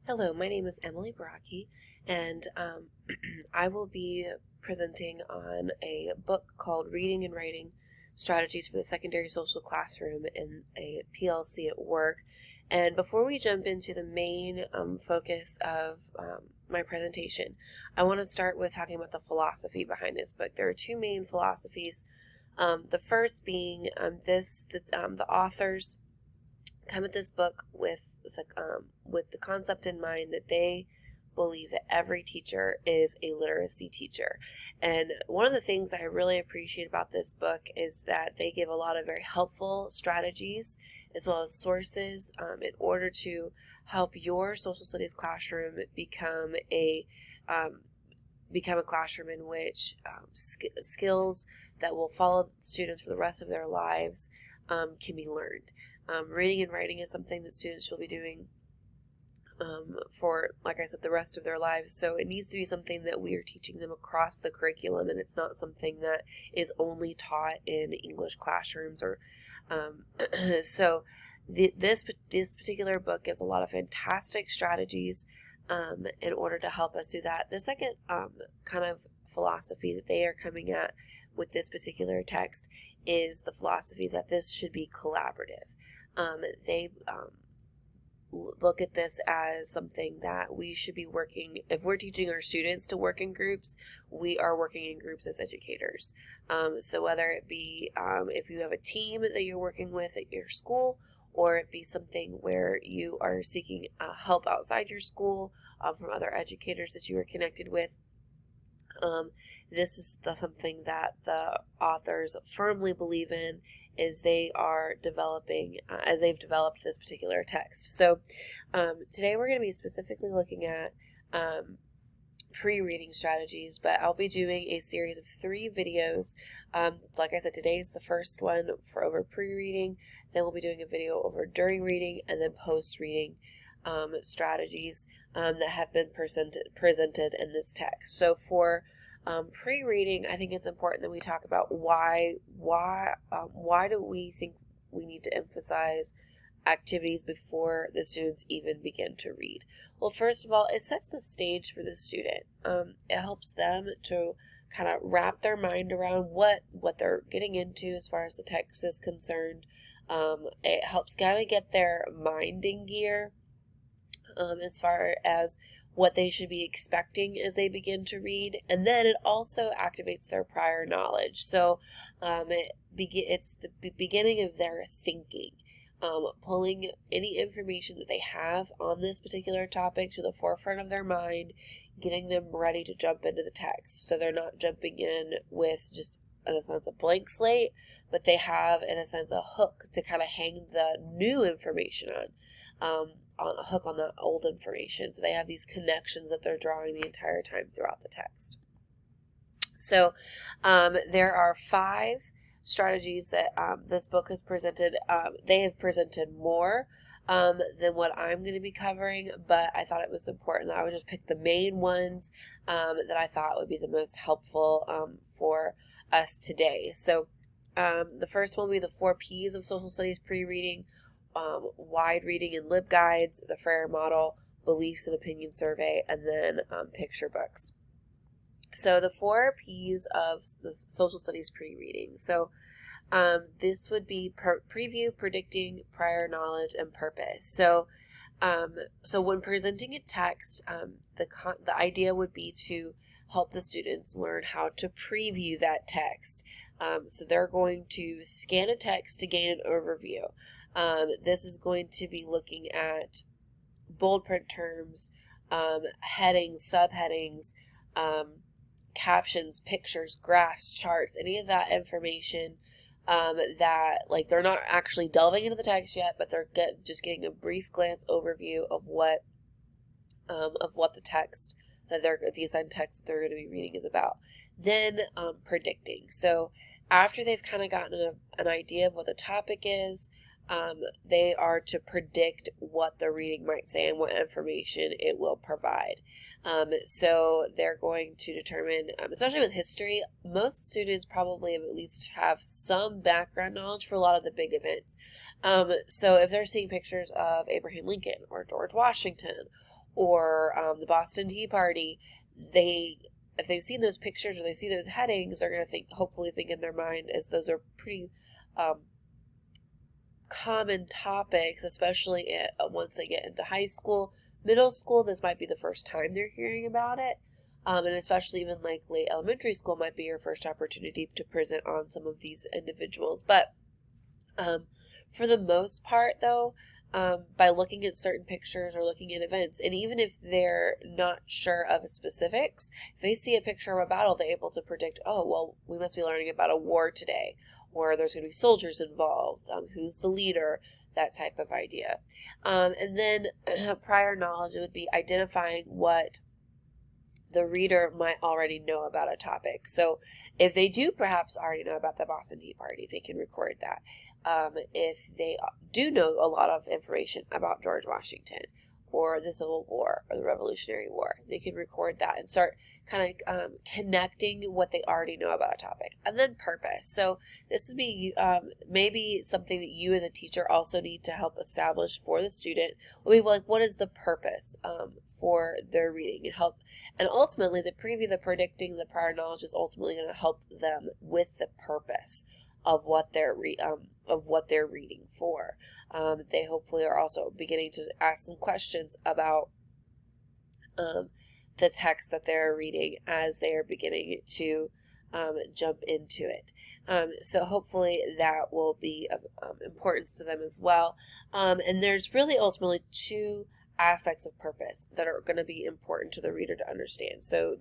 Hello, my name is Emily Baraki, and I will be presenting on a book called Reading and Writing Strategies for the Secondary Social Classroom in a PLC at Work. And before we jump into the main focus of my presentation, I want to start with talking about the philosophy behind this book. There are two main philosophies. The first being the authors come at this book with the concept in mind that they believe that every teacher is a literacy teacher. And one of the things that I really appreciate about this book is that they give a lot of very helpful strategies as well as sources in order to help your social studies classroom become a classroom in which skills that will follow students for the rest of their lives can be learned. Reading and writing is something that students will be doing for, like I said, the rest of their lives. So it needs to be something that we are teaching them across the curriculum, and it's not something that is only taught in English classrooms. Or so this particular book gives a lot of fantastic strategies in order to help us do that. The second kind of philosophy that they are coming at with this particular text is the philosophy that this should be collaborative. They look at this as something that we should be working, if we're teaching our students to work in groups, we are working in groups as educators. So whether it be if you have a team that you're working with at your school, or it be something where you are seeking help outside your school from other educators that you are connected with, this is something that the authors firmly believe in as they are developing, as they've developed this particular text. So today we're going to be specifically looking at pre-reading strategies, but I'll be doing a series of 3 videos. Like I said, today's the first one for over pre-reading, then we'll be doing a video over during reading, and then post-reading strategies that have been presented in this text. So for pre-reading, I think it's important that we talk about why do we think we need to emphasize activities before the students even begin to read. Well, first of all, it sets the stage for the student. It helps them to kind of wrap their mind around what they're getting into as far as the text is concerned. It helps kind of get their mind in gear as far as what they should be expecting as they begin to read. And then it also activates their prior knowledge. So it's the beginning of their thinking, pulling any information that they have on this particular topic to the forefront of their mind, getting them ready to jump into the text. So they're not jumping in with just, in a sense, a blank slate, but they have, in a sense, a hook to kind of hang the new information on a hook on the old information. So they have these connections that they're drawing the entire time throughout the text. So there are 5 strategies that this book has presented. They have presented more than what I'm going to be covering, but I thought it was important that I would just pick the main ones that I thought would be the most helpful for us today. So the first one will be the 4 P's of social studies pre-reading: wide reading and lib guides, the Freire model, beliefs and opinion survey, and then picture books. So the 4 P's of the social studies pre-reading. So this would be preview, predicting, prior knowledge, and purpose. So so when presenting a text, the idea would be to help the students learn how to preview that text. So they're going to scan a text to gain an overview. This is going to be looking at bold print terms, headings, subheadings, captions, pictures, graphs, charts, any of that information that, like, they're not actually delving into the text yet, but they're just getting a brief glance overview of what the text the assigned text that they're going to be reading is about. Then predicting. So after they've kind of gotten an idea of what the topic is, they are to predict what the reading might say and what information it will provide. So they're going to determine, especially with history, most students probably at least have some background knowledge for a lot of the big events. So if they're seeing pictures of Abraham Lincoln or George Washington or the Boston Tea Party, if they've seen those pictures or they see those headings, they're going to hopefully think in their mind as those are pretty common topics, especially once they get into high school. Middle school, this might be the first time they're hearing about it. And especially even like late elementary school might be your first opportunity to present on some of these individuals. But for the most part, though, by looking at certain pictures or looking at events, and even if they're not sure of specifics, if they see a picture of a battle, they're able to predict, oh, well, we must be learning about a war today, or there's going to be soldiers involved, who's the leader, that type of idea. And then prior knowledge would be identifying what the reader might already know about a topic. So if they do perhaps already know about the Boston Tea Party, they can record that. If they do know a lot of information about George Washington or the Civil War or the Revolutionary War, they can record that and start kind of connecting what they already know about a topic. And then purpose. So this would be maybe something that you as a teacher also need to help establish for the student. We'll be like, what is the purpose for their reading, and ultimately the predicting, the prior knowledge is ultimately going to help them with the purpose of what they're reading for. They hopefully are also beginning to ask some questions about the text that they're reading as they are beginning to jump into it. So hopefully that will be of importance to them as well. And there's really ultimately two aspects of purpose that are going to be important to the reader to understand. So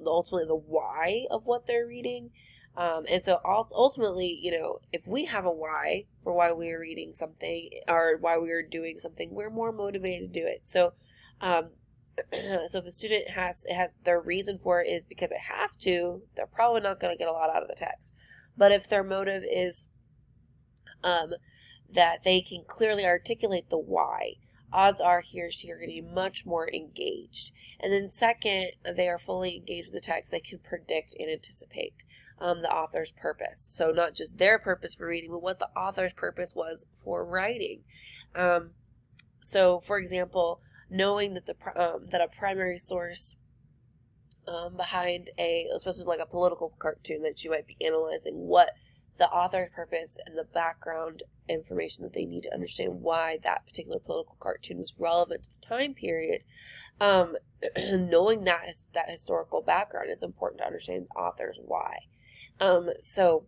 ultimately the why of what they're reading. And so ultimately, if we have a why for why we are reading something or why we are doing something, we're more motivated to do it. So, so if a student it has their reason for it is because they have to, they're probably not going to get a lot out of the text. But if their motive is that they can clearly articulate the why, odds are he or she are going to be much more engaged. And then second, they are fully engaged with the text. They can predict and anticipate the author's purpose. So not just their purpose for reading, but what the author's purpose was for writing. So for example, knowing that that a primary source behind especially like a political cartoon that you might be analyzing, what the author's purpose and the background information that they need to understand why that particular political cartoon was relevant to the time period. Knowing that historical background is important to understand the author's why. So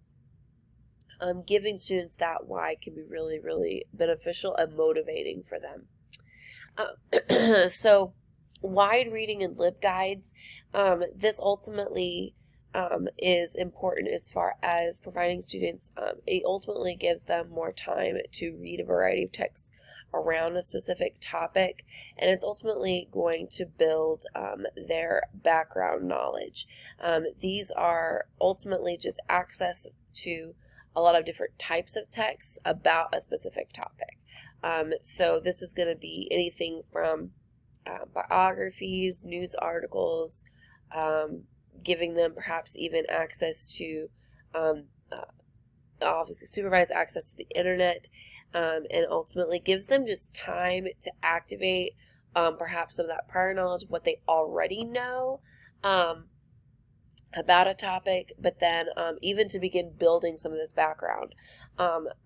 giving students that why can be really, really beneficial and motivating for them. So wide reading and LibGuides, this ultimately is important as far as providing students, it ultimately gives them more time to read a variety of texts around a specific topic, and it's ultimately going to build their background knowledge. These are ultimately just access to a lot of different types of texts about a specific topic. So this is going to be anything from biographies, news articles, giving them perhaps even access to obviously supervised access to the internet, and ultimately gives them just time to activate perhaps some of that prior knowledge of what they already know about a topic, but then even to begin building some of this background.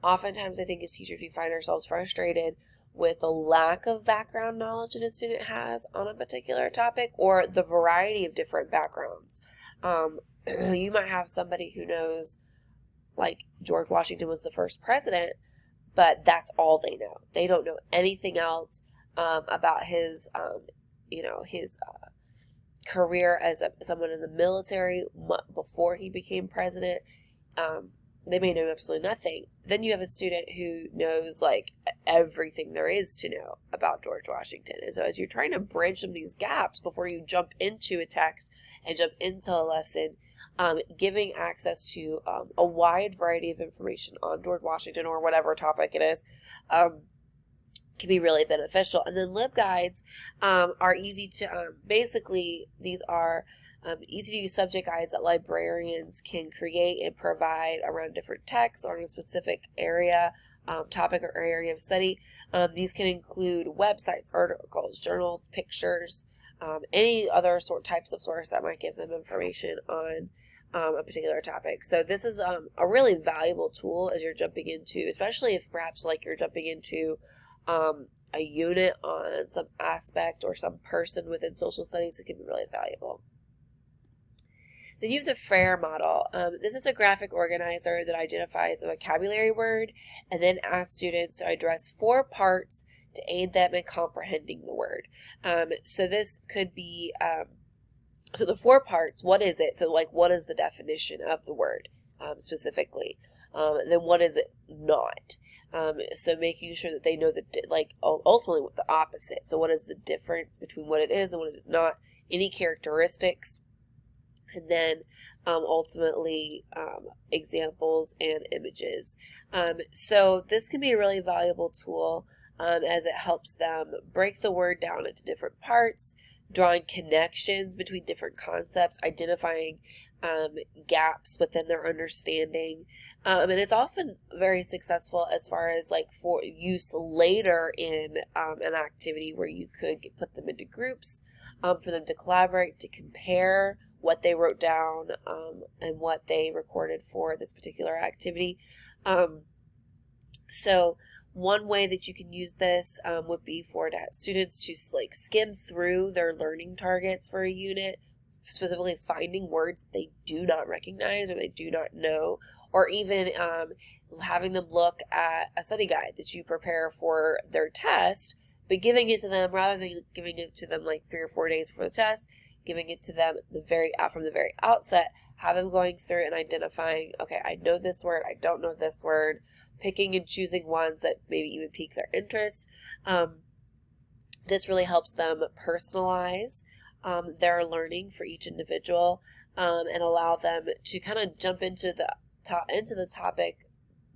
Oftentimes I think as teachers we find ourselves frustrated with the lack of background knowledge that a student has on a particular topic or the variety of different backgrounds. You might have somebody who knows like George Washington was the first president, but that's all they know. They don't know anything else about his career as someone in the military before he became president. They may know absolutely nothing. Then you have a student who knows like everything there is to know about George Washington. And so as you're trying to bridge some of these gaps before you jump into a text and jump into a lesson, giving access to a wide variety of information on George Washington or whatever topic it is, can be really beneficial. And then LibGuides are easy to, basically these are easy to use subject guides that librarians can create and provide around different texts or in a specific area topic or area of study. These can include websites, articles, journals, pictures, any other types of source that might give them information on a particular topic. So this is a really valuable tool as you're jumping into, especially if perhaps like you're jumping into a unit on some aspect or some person within social studies. It can be really valuable. Then you have the FRAIR model. This is a graphic organizer that identifies a vocabulary word and then asks students to address 4 parts to aid them in comprehending the word. So this could be, so the 4 parts, what is it? So like, what is the definition of the word specifically? Then what is it not? So making sure that they know that, like, ultimately what the opposite. So what is the difference between what it is and what it is not? Any characteristics? And then ultimately examples and images. So this can be a really valuable tool as it helps them break the word down into different parts, drawing connections between different concepts, identifying gaps within their understanding. And it's often very successful as far as like for use later in an activity where you could put them into groups for them to collaborate, to compare what they wrote down and what they recorded for this particular activity. So one way that you can use this would be for students to like skim through their learning targets for a unit, specifically finding words they do not recognize or they do not know, or even having them look at a study guide that you prepare for their test, but giving it to them rather than giving it to them like 3 or 4 days before the test, giving it to them from the very outset, have them going through and identifying, okay, I know this word, I don't know this word, picking and choosing ones that maybe even pique their interest. This really helps them personalize their learning for each individual and allow them to kind of jump into the topic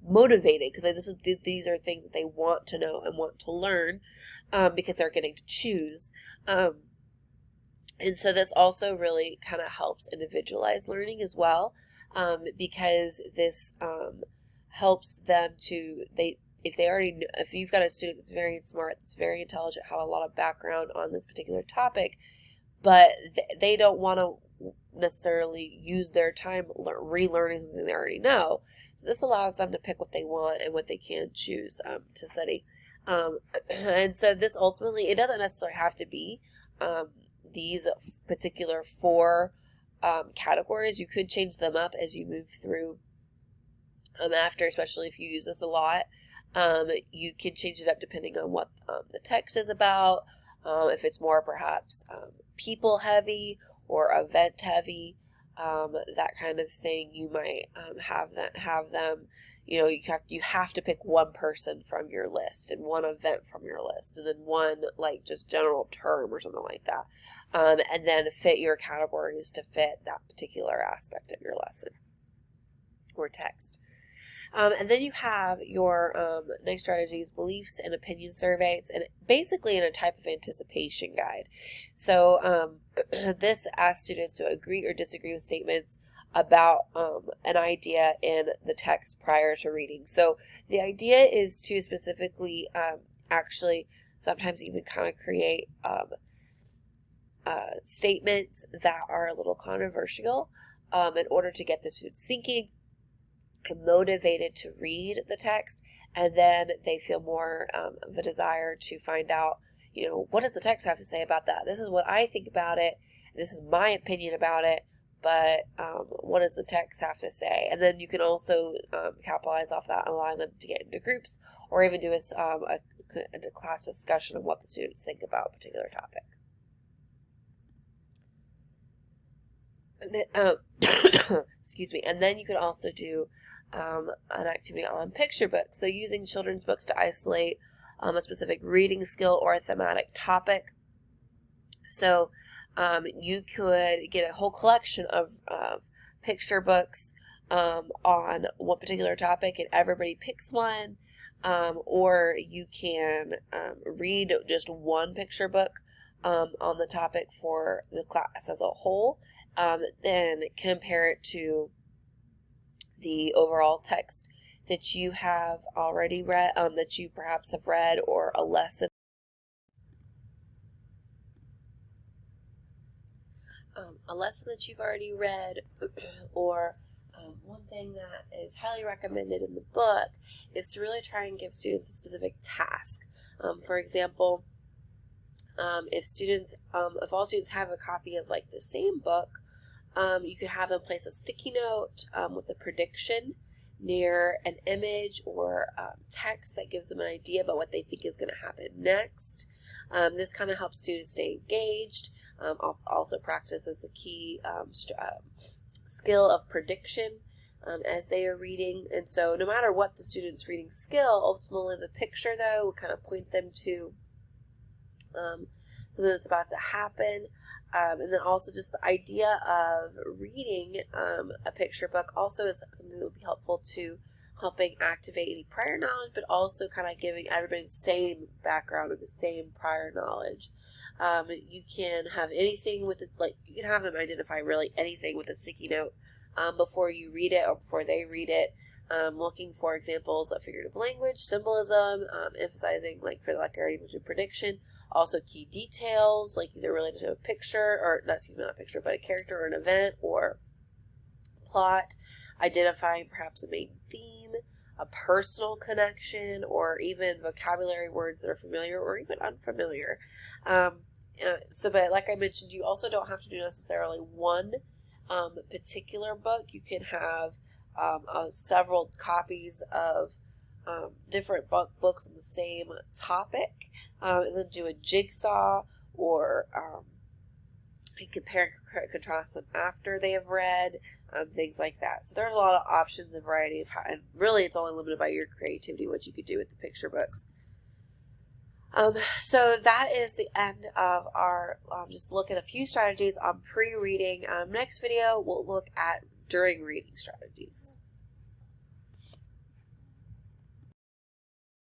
motivated, because these are things that they want to know and want to learn because they're getting to choose. And so this also really kind of helps individualize learning as well, because this helps them to, if you've got a student that's very smart, that's very intelligent, have a lot of background on this particular topic, but they don't want to necessarily use their time relearning something they already know. So this allows them to pick what they want and what they can choose to study. And so this ultimately, it doesn't necessarily have to be these particular 4 categories. You could change them up as you move through after, especially if you use this a lot. You can change it up depending on what the text is about. If it's more perhaps people heavy or event heavy, that kind of thing, you might have them, you have to pick one person from your list and one event from your list, and then one like just general term or something like that, and then fit your categories to fit that particular aspect of your lesson or text. And then you have your next strategies, beliefs and opinion surveys, and basically in a type of anticipation guide. So this asks students to agree or disagree with statements about an idea in the text prior to reading. So the idea is to specifically actually sometimes even kind of create statements that are a little controversial in order to get the students thinking, motivated to read the text, and then they feel more of a desire to find out, what does the text have to say about that? This is what I think about it. This is my opinion about it, but what does the text have to say? And then you can also capitalize off that and allow them to get into groups, or even do a class discussion of what the students think about a particular topic. And then, excuse me. And then you could also do an activity on picture books. So using children's books to isolate a specific reading skill or a thematic topic. So you could get a whole collection of picture books on one particular topic, and everybody picks one. Or you can read just one picture book on the topic for the class as a whole. Then compare it to the overall text that you have already read, that you perhaps have read, or a lesson that you've already read, or one thing that is highly recommended in the book is to really try and give students a specific task. For example, if all students have a copy of like the same book, you could have them place a sticky note with a prediction near an image or text that gives them an idea about what they think is going to happen next. This kind of helps students stay engaged. Also practices the key skill of prediction as they are reading. And so no matter what the student's reading skill, ultimately the picture, though, will kind of point them to something that's about to happen. And then also just the idea of reading a picture book also is something that would be helpful to helping activate any prior knowledge, but also kind of giving everybody the same background or the same prior knowledge. You can have anything with it, like you can have them identify really anything with a sticky note before you read it or before they read it. Looking for examples of figurative language, symbolism, emphasizing, like for like I already mentioned, prediction. Also key details, like either related to a picture, or not a picture, but a character or an event or plot. Identifying perhaps a main theme, a personal connection, or even vocabulary words that are familiar or even unfamiliar. But like I mentioned, you also don't have to do necessarily one particular book. You can have several copies of different books on the same topic, and then do a jigsaw, or compare and contrast them after they have read, things like that. So there's a lot of options and variety of and really it's only limited by your creativity what you could do with the picture books. So that is the end of our just look at a few strategies on pre-reading. Next video we'll look at during reading strategies.